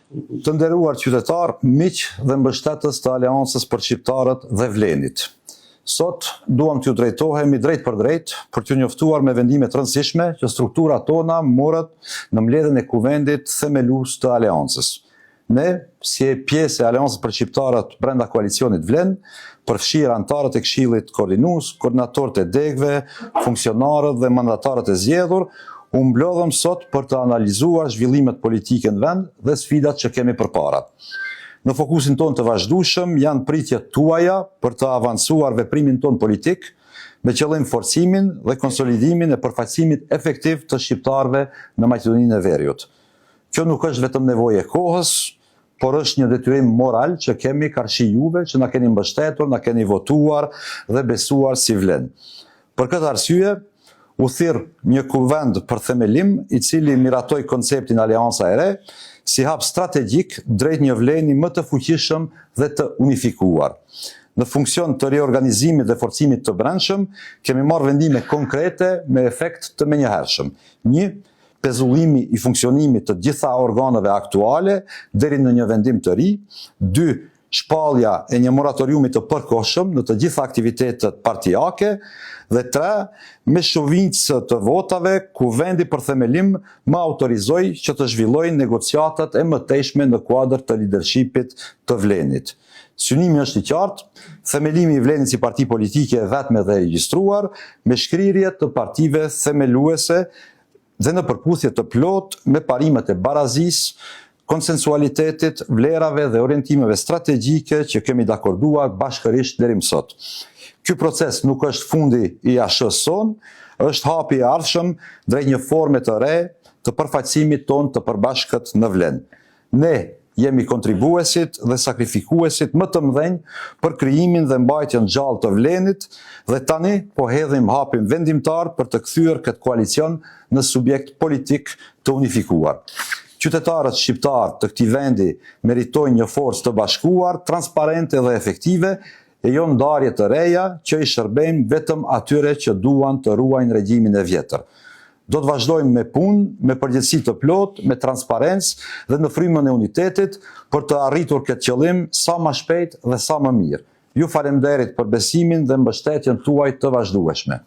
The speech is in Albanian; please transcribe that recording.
Të nderuar qytetar, miq dhe mbështetës të Aleancës për Shqiptarët dhe Vlenit. Sot duam t'ju drejtohemi drejt për drejt për t'ju njoftuar me vendime të rëndësishme që struktura tona morët në mbledhjen e kuvendit themelues të Aleancës. Ne, si pjesë e Aleancës për Shqiptarët brenda koalicionit Vlen, përfshirë antarët e Këshillit Koordinues, koordinatorët e degëve, funksionarët dhe mandatarët e zgjedhur, u mblodhëm sot për të analizuar zhvillimet politike në vend dhe sfidat që kemi përpara. Në fokusin ton të vazhdueshëm janë pritjet tuaja për të avancuar veprimin ton politik me qëllim forcimin dhe konsolidimin e përfaqësimit efektiv të shqiptarëve në Maqedoninë e Veriut. Kjo nuk është vetëm nevojë e kohës, por është një detyrim moral që kemi karshi juve që na keni mbështetur, na keni votuar dhe besuar si Vlen. Për këtë arsye, u thirr një kuvend për themelim i cili miratoi konceptin Aleanca e Re si hap strategjik drejt një Vleni më të fuqishëm dhe të unifikuar. Në funksion të riorganizimit dhe forcimit të brendshëm, kemi marrë vendime konkrete me efekt të menjëhershëm. 1. Pezullimi i funksionimit të gjitha organeve aktuale deri në një vendim të ri. 2. Shpallja e një moratoriumi të përkohshëm në të gjitha aktivitetet partijake. Dhe 3. Me shumicë të votave, kuvendi për themelim më autorizoi që të zhvillojë negociatat e mëtejshme në kuadër të lidershipit të Vlenit. Synimi është i qartë, themelimi i Vlenit si parti politike e vetme dhe regjistruar, me shkrirje të partive themeluese dhe në përputhje të plot me parimet e barazisë, konsensualitetit, vlerave dhe orientimeve strategjike që kemi dakorduar bashkërisht deri më sot. Ky proces nuk është fundi i ASH-s son, është hapi i ardhshëm drejt një forme të re të përfaqësimit ton të përbashkët në Vlen. Ne jemi kontribuesit dhe sakrifikuesit më të mëdhenj për krijimin dhe mbajtjen gjallë të Vlenit dhe tani po hedhim hapin vendimtar për të kthyer këtë koalicion në subjekt politik të unifikuar. Qytetarët shqiptar të këtij vendi meritojnë një forcë të bashkuar, transparente dhe efektive, e jo ndarje të reja që i shërbejnë vetëm atyre që duan të ruajnë regjimin e vjetër. Do të vazhdojmë me punë, me përgjegjësi të plot, me transparencë dhe në frymën e unitetit për të arritur këtë qëllim sa më shpejt dhe sa më mirë. Ju falenderit për besimin dhe mbështetjen tuaj të vazhdueshme.